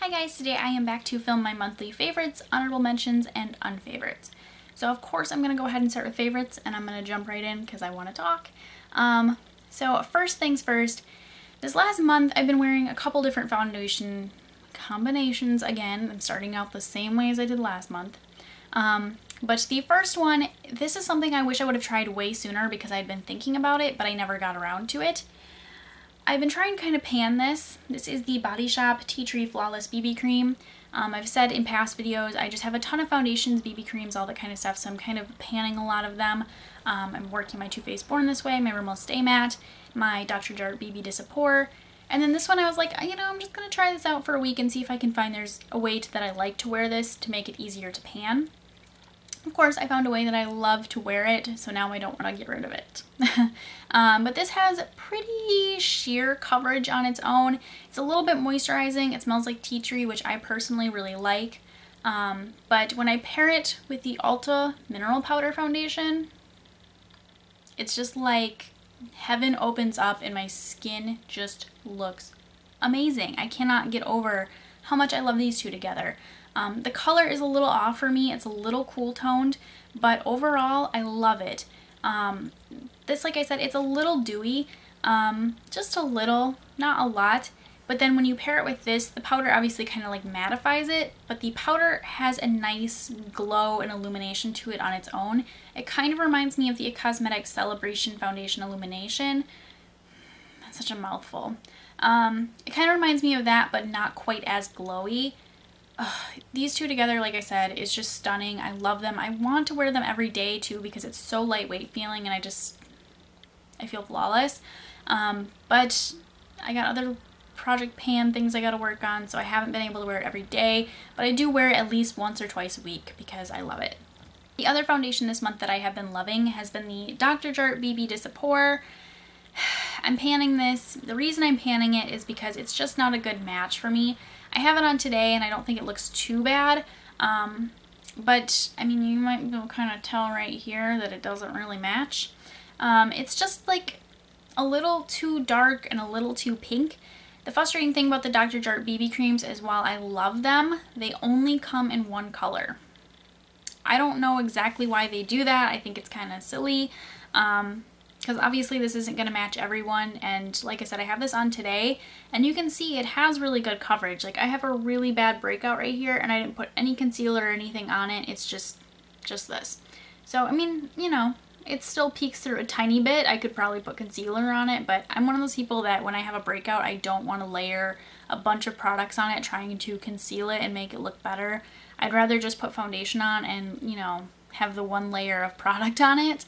Hi guys, today I am back to film my monthly favorites, honorable mentions, and unfavorites. So of course I'm going to go ahead and start with favorites, and I'm going to jump right in because I want to talk. So first things first, this last month I've been wearing a couple different foundation combinations again. I'm starting out the same way as I did last month. But the first one, this is something I wish I would have tried way sooner because I'd been thinking about it, but I never got around to it. I've been trying to kind of pan this. This is the Body Shop Tea Tree Flawless BB Cream. I've said in past videos, I just have a ton of foundations, BB creams, all that kind of stuff, so I'm kind of panning a lot of them. I'm working my Too Faced Born This Way, my Rimmel Stay Matte, my Dr.Jart BB Dis-A-Pore, and then this one I was like, you know, I'm just going to try this out for a week and see if I can find there's a way that I like to wear this to make it easier to pan. Of course, I found a way that I love to wear it, so now I don't want to get rid of it. But this has pretty sheer coverage on its own. It's a little bit moisturizing. It smells like tea tree, which I personally really like. But when I pair it with the Ulta Mineral Powder Foundation, it's just like heaven opens up and my skin just looks amazing. I cannot get over how much I love these two together. The color is a little off for me. It's a little cool toned, but overall I love it. This, like I said, it's a little dewy, just a little, not a lot. But then when you pair it with this, the powder obviously kind of like mattifies it, but the powder has a nice glow and illumination to it on its own. It kind of reminds me of the Cosmetics Celebration Foundation Illumination. That's such a mouthful. It kind of reminds me of that, but not quite as glowy. These two together, like I said, is just stunning. I love them. I want to wear them every day too because it's so lightweight feeling and I feel flawless. But I got other project pan things I gotta work on, so I haven't been able to wear it every day, but I do wear it at least once or twice a week because I love it. The other foundation this month that I have been loving has been the Dr.Jart BB Dis-A-Pore. I'm panning this. The reason I'm panning it is because it's just not a good match for me. I have it on today and I don't think it looks too bad, but I mean, you might be able to kind of tell right here that it doesn't really match. It's just like a little too dark and a little too pink. The frustrating thing about the Dr.Jart BB creams is while I love them, they only come in one color. I don't know exactly why they do that. I think it's kind of silly. Because obviously this isn't going to match everyone, and like I said, I have this on today and you can see it has really good coverage. Like, I have a really bad breakout right here and I didn't put any concealer or anything on it. It's just this. So I mean, you know, it still peeks through a tiny bit. I could probably put concealer on it, but I'm one of those people that when I have a breakout, I don't want to layer a bunch of products on it trying to conceal it and make it look better. I'd rather just put foundation on and, you know, have the one layer of product on it.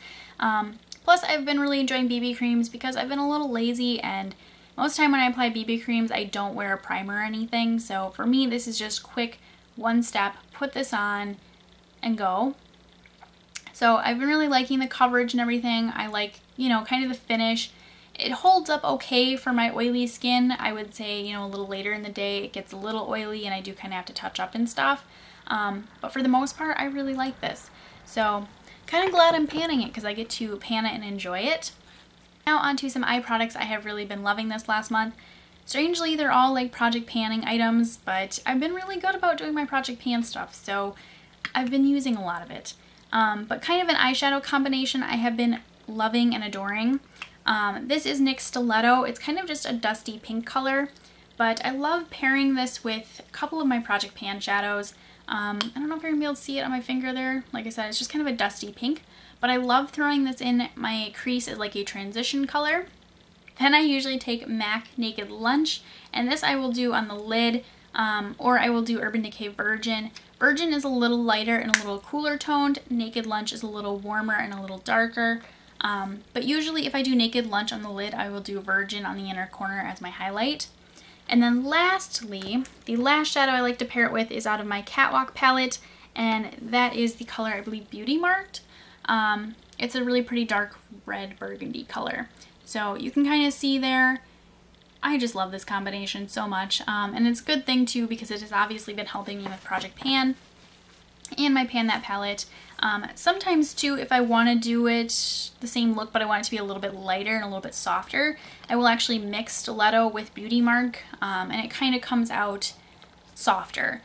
Plus, I've been really enjoying BB creams because I've been a little lazy, and most of the time when I apply BB creams, I don't wear a primer or anything. So for me, this is just quick, one step, put this on and go. So I've been really liking the coverage and everything. I like, you know, kind of the finish. It holds up okay for my oily skin. I would say, you know, a little later in the day, it gets a little oily and I do kind of have to touch up and stuff. But for the most part, I really like this. So kind of glad I'm panning it because I get to pan it and enjoy it. Now onto some eye products. I have really been loving this last month. Strangely, they're all like project panning items, but I've been really good about doing my project pan stuff, so I've been using a lot of it. But kind of an eyeshadow combination I have been loving and adoring. This is NYX Stiletto. It's kind of just a dusty pink color, but I love pairing this with a couple of my project pan shadows. I don't know if you're going to be able to see it on my finger there. Like I said, it's just kind of a dusty pink, but I love throwing this in my crease as like a transition color. Then I usually take MAC Naked Lunch, and this I will do on the lid, or I will do Urban Decay Virgin. Virgin is a little lighter and a little cooler toned. Naked Lunch is a little warmer and a little darker. But usually if I do Naked Lunch on the lid, I will do Virgin on the inner corner as my highlight. And then lastly, the last shadow I like to pair it with is out of my Catwalk palette, and that is the color, I believe, Beauty Marked. It's a really pretty dark red burgundy color. So you can kind of see there, I just love this combination so much. And it's a good thing too because it has obviously been helping me with Project Pan and my Pan That palette. Sometimes too, if I want to do it the same look but I want it to be a little bit lighter and a little bit softer, I will actually mix Stiletto with Beauty Mark, and it kind of comes out softer.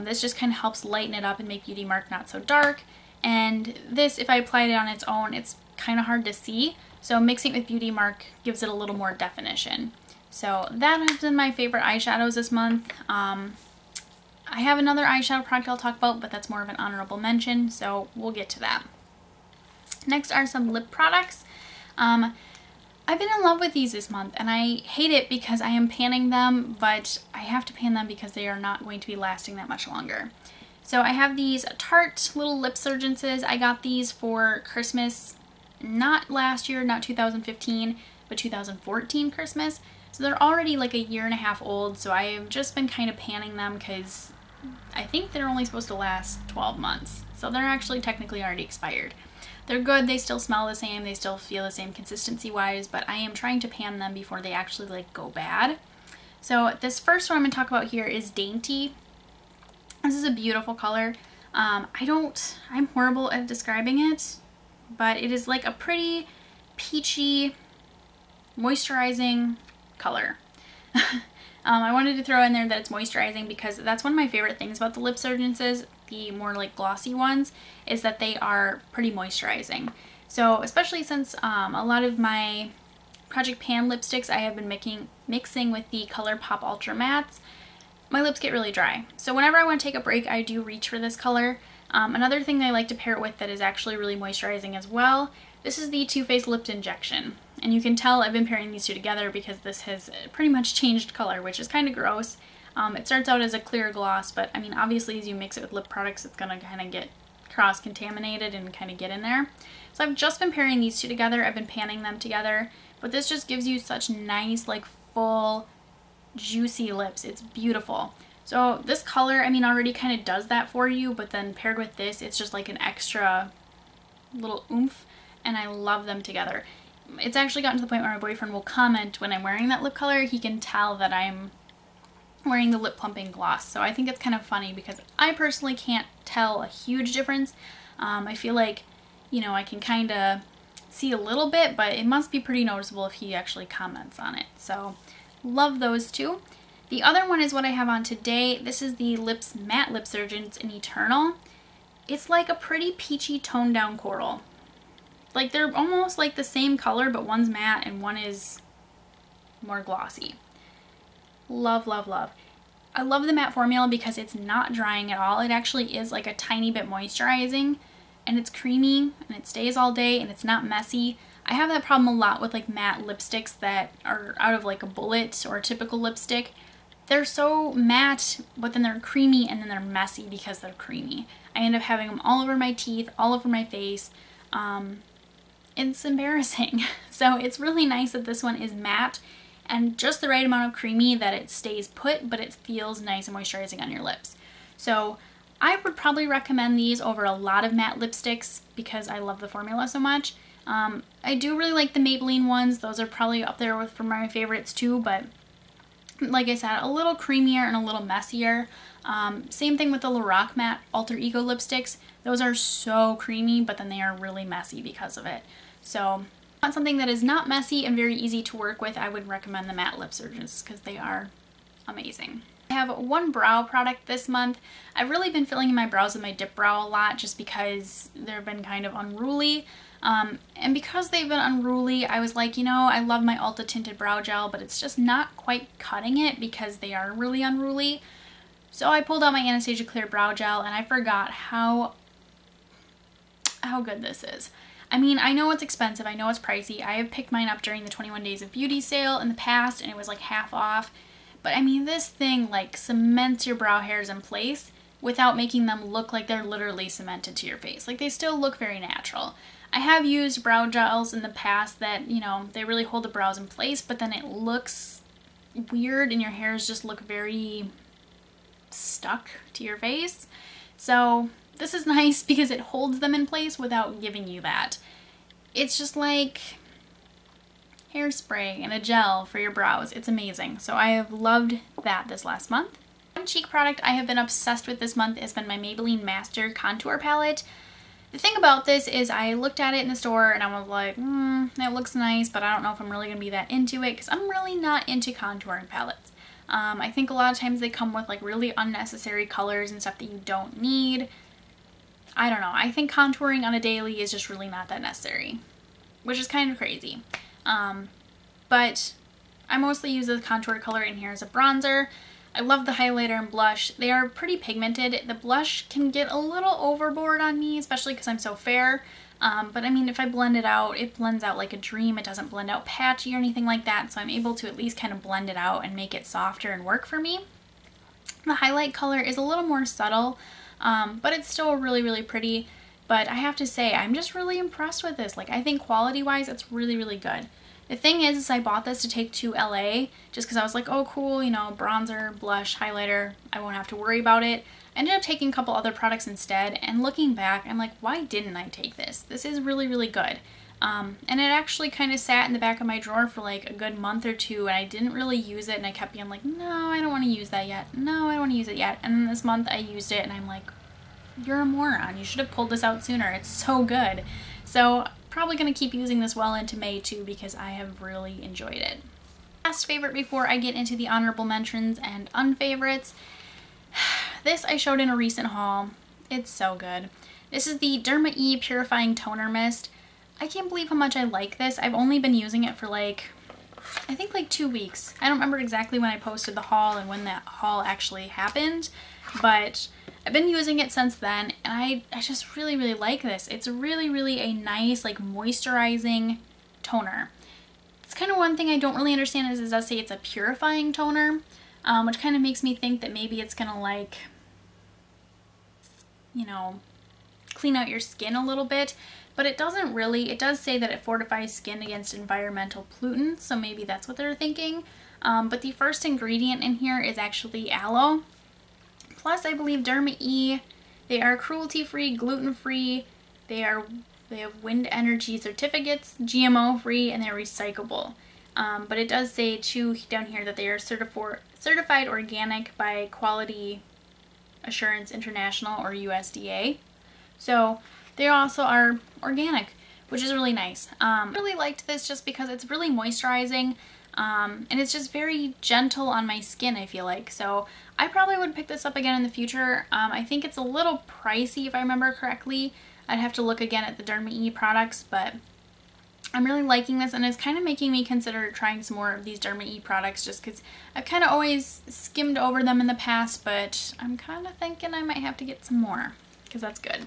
This just kind of helps lighten it up and make Beauty Mark not so dark. And this, if I applied it on its own, it's kind of hard to see. So mixing it with Beauty Mark gives it a little more definition. So that has been my favorite eyeshadows this month. I have another eyeshadow product I'll talk about, but that's more of an honorable mention, so we'll get to that. Next are some lip products. I've been in love with these this month, and I hate it because I am panning them, but I have to pan them because they are not going to be lasting that much longer. So I have these Tarte little lip Surgences. I got these for Christmas, not last year, not 2015, but 2014 Christmas. So they're already like a year and a half old, so I've just been kind of panning them because I think they're only supposed to last 12 months. So they're actually technically already expired. They're good, they still smell the same, they still feel the same consistency wise, but I am trying to pan them before they actually like go bad. So this first one I'm going to talk about here is Dainty. This is a beautiful color. I'm horrible at describing it, but it is like a pretty peachy, moisturizing color. I wanted to throw in there that it's moisturizing because that's one of my favorite things about the lip Surgences, the more like glossy ones, is that they are pretty moisturizing. So especially since a lot of my Project Pan lipsticks I have been mixing with the ColourPop Ultra Mattes, my lips get really dry. So whenever I want to take a break, I do reach for this color. Another thing that I like to pair it with that is actually really moisturizing as well, this is the Too Faced Lipped Injection. And you can tell I've been pairing these two together because this has pretty much changed color, which is kind of gross. It starts out as a clear gloss, but I mean, obviously as you mix it with lip products, it's going to kind of get cross-contaminated and kind of get in there. So I've just been pairing these two together. I've been panning them together, but this just gives you such nice, like full, juicy lips. It's beautiful. So this color, I mean, already kind of does that for you, but then paired with this, it's just like an extra little oomph, and I love them together. It's actually gotten to the point where my boyfriend will comment when I'm wearing that lip color. He can tell that I'm wearing the lip plumping gloss. So I think it's kind of funny because I personally can't tell a huge difference. I feel like, you know, I can kind of see a little bit, but it must be pretty noticeable if he actually comments on it. So love those two. The other one is what I have on today. This is the Lips Matte Lip Surgence in Eternal. It's like a pretty peachy toned down coral. Like they're almost like the same color, but one's matte and one is more glossy. Love, love, love. I love the matte formula because it's not drying at all. It actually is like a tiny bit moisturizing, and it's creamy and it stays all day and it's not messy. I have that problem a lot with like matte lipsticks that are out of like a bullet or a typical lipstick. They're so matte, but then they're creamy and then they're messy because they're creamy. I end up having them all over my teeth, all over my face. It's embarrassing. So it's really nice that this one is matte and just the right amount of creamy that it stays put, but it feels nice and moisturizing on your lips. So I would probably recommend these over a lot of matte lipsticks because I love the formula so much. I do really like the Maybelline ones. Those are probably up there for my favorites too, but like I said, a little creamier and a little messier. Same thing with the Lorac Matte Alter Ego lipsticks. Those are so creamy, but then they are really messy because of it. So if you want something that is not messy and very easy to work with, I would recommend the Matte Lip Surgence because they are amazing. I have one brow product this month. I've really been filling in my brows with my dip brow a lot just because they've been kind of unruly. And because they've been unruly, I was like, you know, I love my Ulta Tinted Brow Gel, but it's just not quite cutting it because they are really unruly. So I pulled out my Anastasia Clear Brow Gel and I forgot how good this is. I mean, I know it's expensive, I know it's pricey. I have picked mine up during the 21 Days of Beauty sale in the past and it was like half off. But I mean, this thing like cements your brow hairs in place without making them look like they're literally cemented to your face. Like they still look very natural. I have used brow gels in the past that, you know, they really hold the brows in place, but then it looks weird and your hairs just look very stuck to your face. So this is nice because it holds them in place without giving you that. It's just like hairspray and a gel for your brows. It's amazing. So I have loved that this last month. One cheek product I have been obsessed with this month has been my Maybelline Master Contour Palette. The thing about this is I looked at it in the store and I was like, that looks nice, but I don't know if I'm really going to be that into it because I'm really not into contouring palettes. I think a lot of times they come with like really unnecessary colors and stuff that you don't need. I don't know. I think contouring on a daily is just really not that necessary, which is kind of crazy. But I mostly use the contour color in here as a bronzer. I love the highlighter and blush. They are pretty pigmented. The blush can get a little overboard on me, especially because I'm so fair. But I mean, if I blend it out, it blends out like a dream. It doesn't blend out patchy or anything like that. So I'm able to at least kind of blend it out and make it softer and work for me. The highlight color is a little more subtle, but it's still really, really pretty. But I have to say, I'm just really impressed with this. Like, I think quality-wise, it's really, really good. The thing is I bought this to take to LA just because I was like, oh cool, you know, bronzer, blush, highlighter, I won't have to worry about it. I ended up taking a couple other products instead, and looking back, I'm like, why didn't I take this? This is really, really good. And it actually kind of sat in the back of my drawer for like a good month or two, and I didn't really use it, and I kept being like, no, I don't want to use that yet. No, I don't want to use it yet. And then this month I used it, and I'm like, you're a moron. You should have pulled this out sooner. It's so good. So probably going to keep using this well into May too because I have really enjoyed it. Last favorite before I get into the honorable mentions and unfavorites. This I showed in a recent haul. It's so good. This is the Dermae Purifying Toner Mist. I can't believe how much I like this. I've only been using it for like, I think like 2 weeks. I don't remember exactly when I posted the haul and when that haul actually happened, but I've been using it since then, and I just really, really like this. It's really, really a nice, like, moisturizing toner. It's kind of one thing I don't really understand is it does say it's a purifying toner, which kind of makes me think that maybe it's gonna, like, you know, clean out your skin a little bit, but it doesn't really. It does say that it fortifies skin against environmental pollutants, so maybe that's what they're thinking. But the first ingredient in here is actually aloe. Plus, I believe Dermae, they are cruelty-free, gluten-free, they have wind energy certificates, GMO-free, and they're recyclable. But it does say too down here that they are certified organic by Quality Assurance International, or USDA. So they also are organic, which is really nice. I really liked this just because it's really moisturizing. And it's just very gentle on my skin, I feel like. So I probably would pick this up again in the future. I think it's a little pricey if I remember correctly. I'd have to look again at the Dermae products, but I'm really liking this, and it's kind of making me consider trying some more of these Dermae products just because I've kind of always skimmed over them in the past, but I'm kind of thinking I might have to get some more because that's good.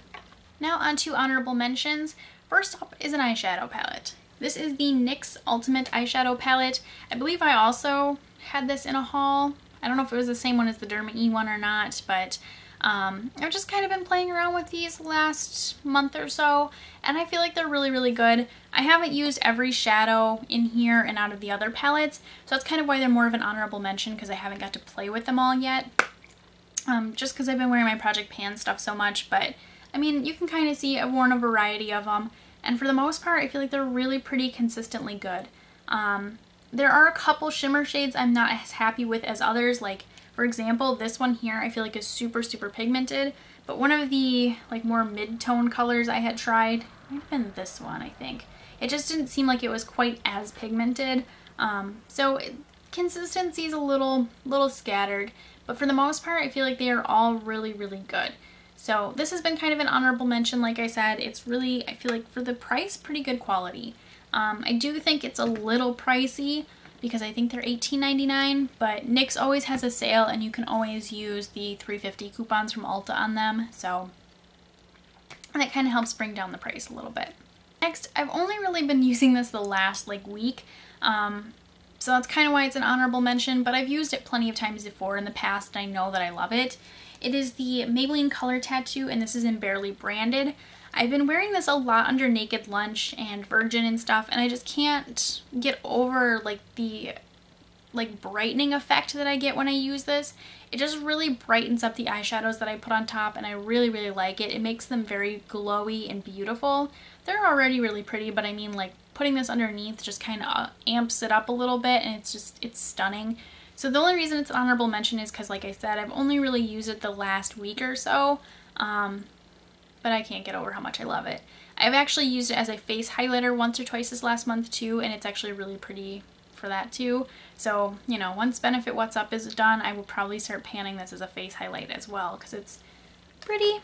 Now on to honorable mentions. First up is an eyeshadow palette. This is the NYX Ultimate Eyeshadow Palette. I believe I also had this in a haul. I don't know if it was the same one as the Dermae one or not, but I've just kind of been playing around with these last month or so, and I feel like they're really, really good. I haven't used every shadow in here and out of the other palettes, so that's kind of why they're more of an honorable mention, because I haven't got to play with them all yet. Just because I've been wearing my Project Pan stuff so much, but I mean, you can kind of see I've worn a variety of them, and for the most part, I feel like they're really pretty consistently good. There are a couple shimmer shades I'm not as happy with as others, like for example, this one here I feel like is super, super pigmented, but one of the like more mid-tone colors I had tried, might have been this one, I think. It just didn't seem like it was quite as pigmented, so consistency is a little scattered, but for the most part, I feel like they are all really, really good. So this has been kind of an honorable mention, like I said. It's really, I feel like for the price, pretty good quality. I do think it's a little pricey because I think they're $18.99, but NYX always has a sale and you can always use the $3.50 coupons from Ulta on them, so that kind of helps bring down the price a little bit. Next, I've only really been using this the last like week, so that's kind of why it's an honorable mention, but I've used it plenty of times before in the past and I know that I love it. It is the Maybelline Color Tattoo, and this is in Barely Branded. I've been wearing this a lot under Naked Lunch and Virgin and stuff, and I just can't get over like the brightening effect that I get when I use this. It just really brightens up the eyeshadows that I put on top, and I really, really like it. It makes them very glowy and beautiful. They're already really pretty, but I mean, like, putting this underneath just kind of amps it up a little bit, and it's stunning. So the only reason it's an honorable mention is because, like I said, I've only really used it the last week or so, but I can't get over how much I love it. I've actually used it as a face highlighter once or twice this last month too, and it's actually really pretty for that too. So, you know, once Benefit What's Up is done, I will probably start panning this as a face highlight as well because it's pretty.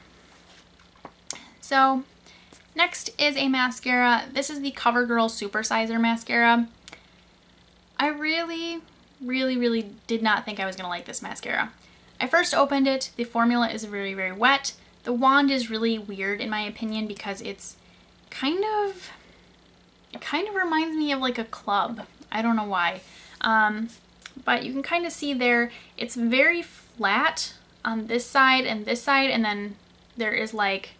So next is a mascara. This is the CoverGirl Supersizer mascara. I really did not think I was going to like this mascara. I first opened it. The formula is very wet. The wand is really weird in my opinion because it's it kind of reminds me of like a club. I don't know why. But you can kind of see there, it's very flat on this side, and then there is like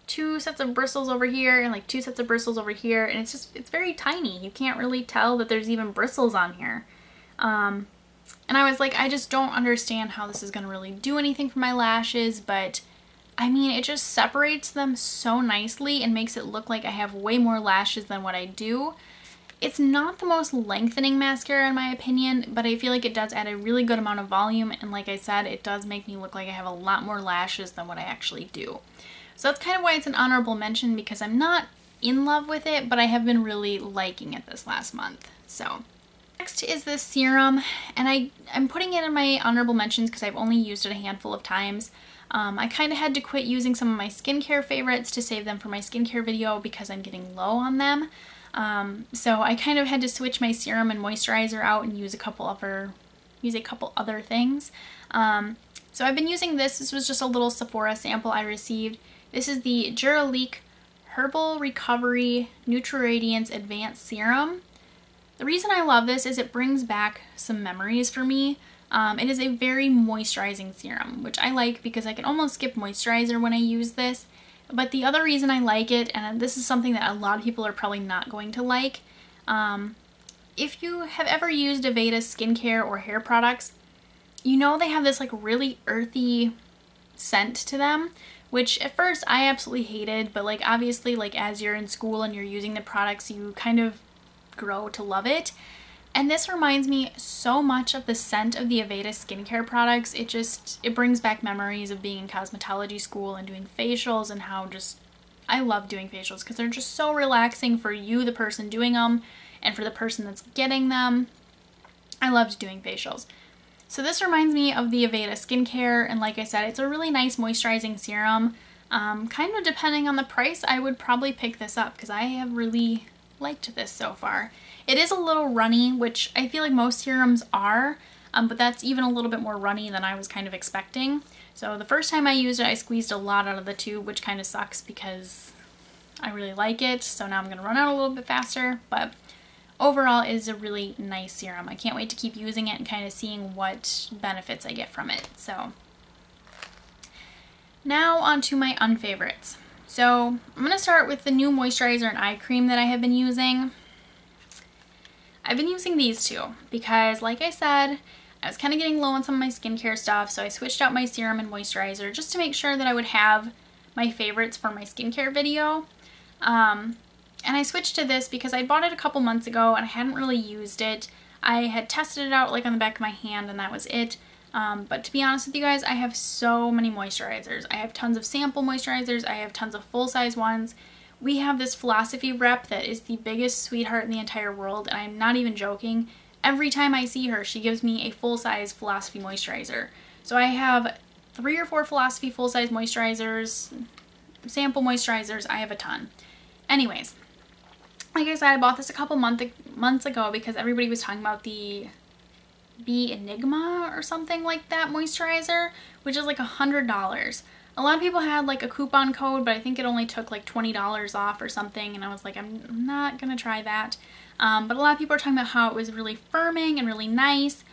2 sets of bristles over here and like 2 sets of bristles over here, and it's very tiny. You can't really tell that there's even bristles on here. And I was like, I just don't understand how this is going to really do anything for my lashes, but I mean, it just separates them so nicely and makes it look like I have way more lashes than what I do. It's not the most lengthening mascara in my opinion, but I feel like it does add a really good amount of volume, and like I said, it does make me look like I have a lot more lashes than what I actually do. So that's kind of why it's an honorable mention, because I'm not in love with it, but I have been really liking it this last month. So next is this serum, and I'm putting it in my honorable mentions because I've only used it a handful of times. I kind of had to quit using some of my skincare favorites to save them for my skincare video because I'm getting low on them. So I kind of had to switch my serum and moisturizer out and use a couple other things. So I've been using this. This was just a little Sephora sample I received. This is the Jurlique Herbal Recovery Nutri-Radiance Advanced Serum. The reason I love this is it brings back some memories for me. It is a very moisturizing serum, which I like because I can almost skip moisturizer when I use this. But the other reason I like it, and this is something that a lot of people are probably not going to like, if you have ever used Aveda skincare or hair products, you know they have this like really earthy scent to them, which at first I absolutely hated, but like obviously like as you're in school and you're using the products, you kind of grow to love it. And this reminds me so much of the scent of the Aveda skincare products. It brings back memories of being in cosmetology school and doing facials, and how I love doing facials because they're just so relaxing for you, the person doing them, and for the person that's getting them. I loved doing facials. So this reminds me of the Aveda skincare, and like I said, it's a really nice moisturizing serum. Kind of depending on the price, I would probably pick this up because I have really liked this so far. It is a little runny, which I feel like most serums are, but that's even a little bit more runny than I was kind of expecting. So the first time I used it, I squeezed a lot out of the tube, which kind of sucks because I really like it. So now I'm going to run out a little bit faster, but overall it is a really nice serum. I can't wait to keep using it and kind of seeing what benefits I get from it. So now on to my unfavorites. So I'm going to start with the new moisturizer and eye cream that I have been using. I've been using these two because, like I said, I was kind of getting low on some of my skincare stuff, so I switched out my serum and moisturizer just to make sure that I would have my favorites for my skincare video. And I switched to this because I bought it a couple months ago and I hadn't really used it. I had tested it out like on the back of my hand and that was it. But to be honest with you guys, I have so many moisturizers. I have tons of sample moisturizers. I have tons of full-size ones. We have this Philosophy rep that is the biggest sweetheart in the entire world, and I'm not even joking. Every time I see her, she gives me a full-size Philosophy moisturizer. So I have 3 or 4 Philosophy full-size moisturizers, sample moisturizers. I have a ton. Anyways, like I said, I bought this a couple months ago because everybody was talking about the Be Enigma or something like that moisturizer, which is like $100. A lot of people had like a coupon code, but I think it only took like $20 off or something, and I was like, I'm not gonna try that. But a lot of people are talking about how it was really firming and really nice.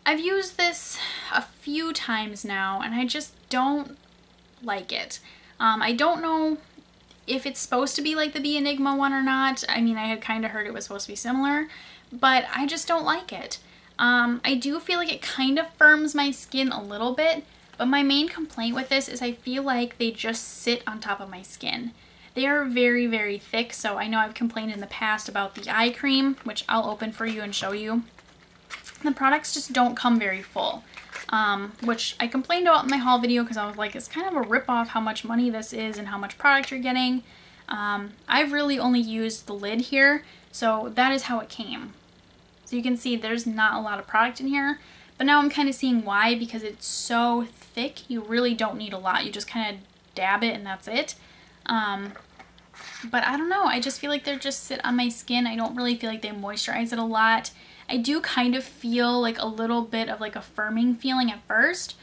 I've used this a few times now, and I just don't like it. I don't know if it's supposed to be like the Be Enigma one or not. I mean, I had kind of heard it was supposed to be similar, but I just don't like it. I do feel like it kind of firms my skin a little bit, but my main complaint with this is I feel like they just sit on top of my skin. They are very thick, so I know I've complained in the past about the eye cream, which I'll open for you and show you. The products just don't come very full, which I complained about in my haul video because I was like, it's kind of a rip-off how much money this is and how much product you're getting. I've really only used the lid here, so that is how it came. So you can see there's not a lot of product in here, but now I'm kind of seeing why, because it's so thick. You really don't need a lot. You just kind of dab it and that's it. But I don't know, I just feel like they just sit on my skin. I don't really feel like they moisturize it a lot. I do kind of feel like a little bit of like a firming feeling at first,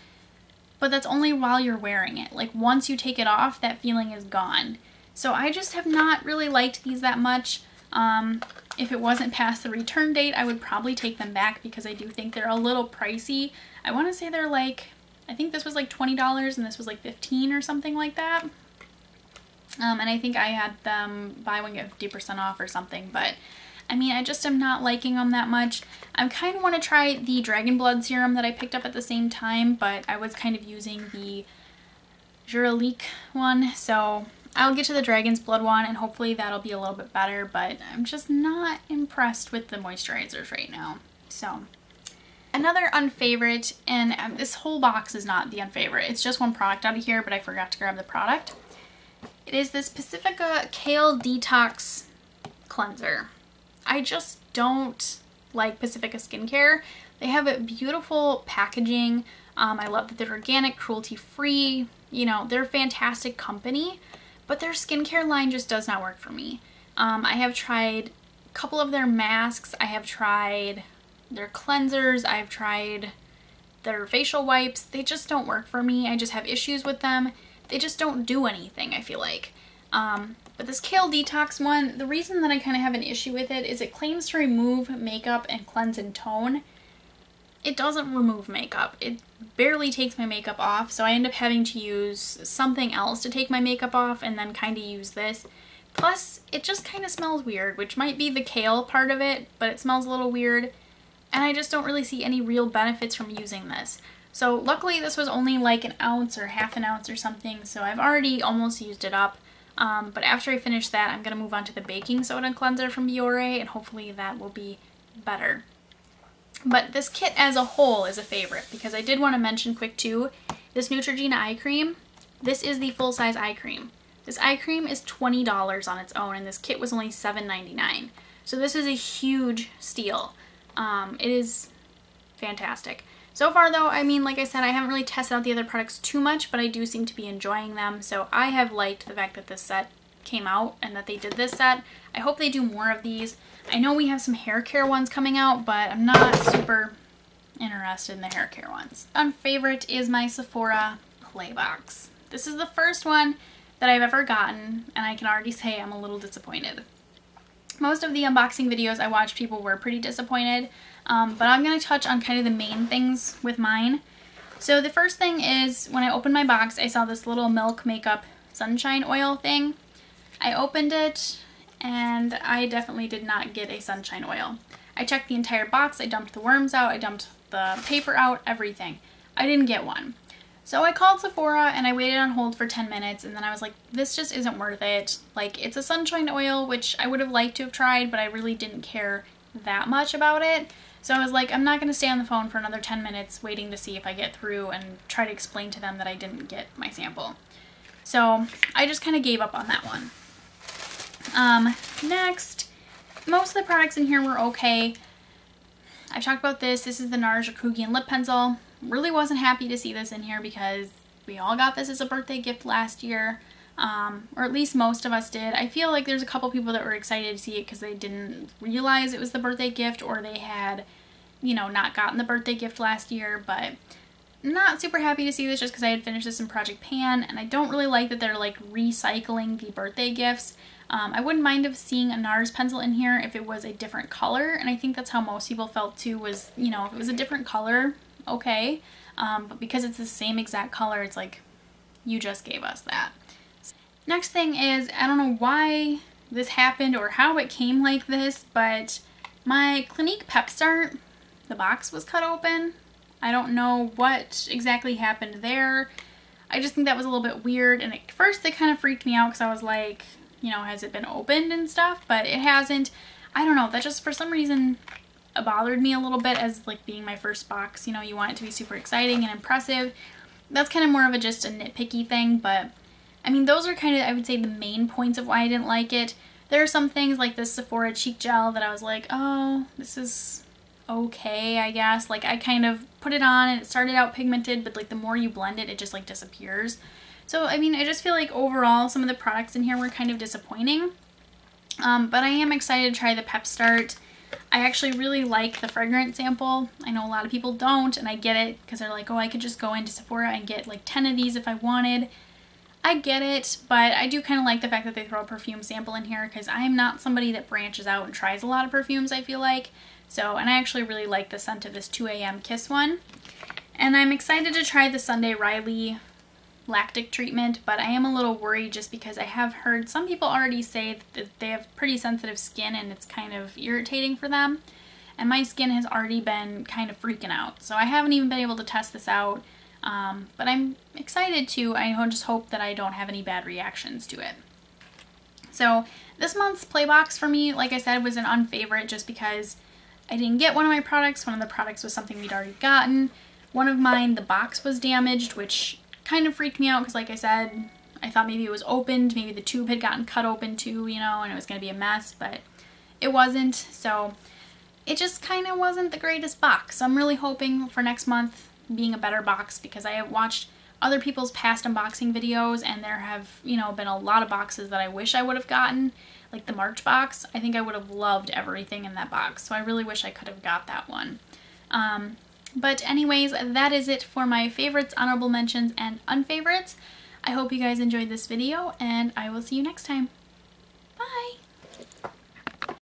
but that's only while you're wearing it. Like once you take it off, that feeling is gone. So I just have not really liked these that much. If it wasn't past the return date, I would probably take them back because I do think they're a little pricey. I want to say they're like, I think this was like $20 and this was like $15 or something like that. And I think I had them buy one get 50% off or something, but I mean, I just am not liking them that much. I kind of want to try the Dragon Blood serum that I picked up at the same time, but I was kind of using the Jurlique one, so I'll get to the Dragon's Blood one and hopefully that'll be a little bit better, but I'm just not impressed with the moisturizers right now. So another unfavorite, and this whole box is not the unfavorite, it's just one product out of here, but I forgot to grab the product. It is this Pacifica Kale Detox Cleanser. I just don't like Pacifica skincare. They have a beautiful packaging. I love that they're organic, cruelty-free. You know, they're a fantastic company, but their skincare line just does not work for me. I have tried a couple of their masks. I have tried their cleansers. I've tried their facial wipes. They just don't work for me. I just have issues with them. They just don't do anything, I feel like. But this Kale Detox one, the reason that I kind of have an issue with it is it claims to remove makeup and cleanse and tone. It doesn't remove makeup. It barely takes my makeup off, so I end up having to use something else to take my makeup off and then kind of use this. Plus, it just kind of smells weird, which might be the kale part of it, but it smells a little weird, and I just don't really see any real benefits from using this. So luckily this was only like an ounce or half an ounce or something, so I've already almost used it up. But after I finish that, I'm going to move on to the baking soda cleanser from Biore, and hopefully that will be better. But this kit as a whole is a favorite because I did want to mention quick too, this Neutrogena eye cream. This is the full-size eye cream. This eye cream is $20 on its own, and this kit was only $7.99. So this is a huge steal. It is fantastic. So far though, I mean, like I said, I haven't really tested out the other products too much, but I do seem to be enjoying them. So I have liked the fact that this set came out and that they did this set. I hope they do more of these. I know we have some hair care ones coming out, but I'm not super interested in the hair care ones. Unfavorite is my Sephora Play Box. This is the first one that I've ever gotten, and I can already say I'm a little disappointed. Most of the unboxing videos I watched, people were pretty disappointed, but I'm going to touch on kind of the main things with mine. So the first thing is, when I opened my box, I saw this little Milk Makeup Sunshine Oil thing. I opened it, and I definitely did not get a sunshine oil. I checked the entire box, I dumped the worms out, I dumped the paper out, everything. I didn't get one. So I called Sephora and I waited on hold for 10 minutes, and then I was like, this just isn't worth it. Like, it's a sunshine oil, which I would have liked to have tried, but I really didn't care that much about it. So I was like, I'm not going to stay on the phone for another 10 minutes waiting to see if I get through and try to explain to them that I didn't get my sample. So I just kind of gave up on that one. Next, most of the products in here were okay. I've talked about this. This is the NARS Rakugian Lip Pencil. Really wasn't happy to see this in here because we all got this as a birthday gift last year, or at least most of us did. I feel like there's a couple people that were excited to see it because they didn't realize it was the birthday gift, or they had, you know, not gotten the birthday gift last year, but not super happy to see this just because I had finished this in Project Pan, and I don't really like that they're like recycling the birthday gifts. I wouldn't mind of seeing a NARS pencil in here if it was a different color, and I think that's how most people felt too, was, you know, if it was a different color, okay, but because it's the same exact color, it's like, you just gave us that. Next thing is, I don't know why this happened or how it came like this, but my Clinique Pep Start, the box was cut open. I don't know what exactly happened there. I just think that was a little bit weird, and at first it kind of freaked me out because I was like, you know, has it been opened and stuff? But it hasn't. I don't know, that just for some reason bothered me a little bit as like being my first box. You know, you want it to be super exciting and impressive. That's kind of more of a just a nitpicky thing, but I mean, those are kind of, I would say, the main points of why I didn't like it. There are some things like this Sephora cheek gel that I was like, oh, this is okay, I guess. Like I kind of put it on and it started out pigmented, but like the more you blend it, it just like disappears. So I mean, I just feel like overall some of the products in here were kind of disappointing. But I am excited to try the Pep Start. I actually really like the fragrance sample. I know a lot of people don't, and I get it because they're like, oh, I could just go into Sephora and get like 10 of these if I wanted. I get it, but I do kind of like the fact that they throw a perfume sample in here because I am not somebody that branches out and tries a lot of perfumes, I feel like. So, and I actually really like the scent of this 2 AM Kiss one. And I'm excited to try the Sunday Riley lactic treatment, but I am a little worried just because I have heard some people already say that they have pretty sensitive skin and it's kind of irritating for them. And my skin has already been kind of freaking out. So I haven't even been able to test this out, but I'm excited to. I just hope that I don't have any bad reactions to it. So this month's play box for me, like I said, was an unfavorite just because I didn't get one of my products. One of the products was something we'd already gotten. One of mine, the box was damaged, which kind of freaked me out because, like I said, I thought maybe it was opened. Maybe the tube had gotten cut open too, you know, and it was going to be a mess, but it wasn't. So it just kind of wasn't the greatest box. So I'm really hoping for next month being a better box because I have watched other people's past unboxing videos and there have, you know, been a lot of boxes that I wish I would have gotten. Like the March box, I think I would have loved everything in that box. So I really wish I could have got that one. But anyways, that is it for my favorites, honorable mentions, and unfavorites. I hope you guys enjoyed this video, and I will see you next time. Bye!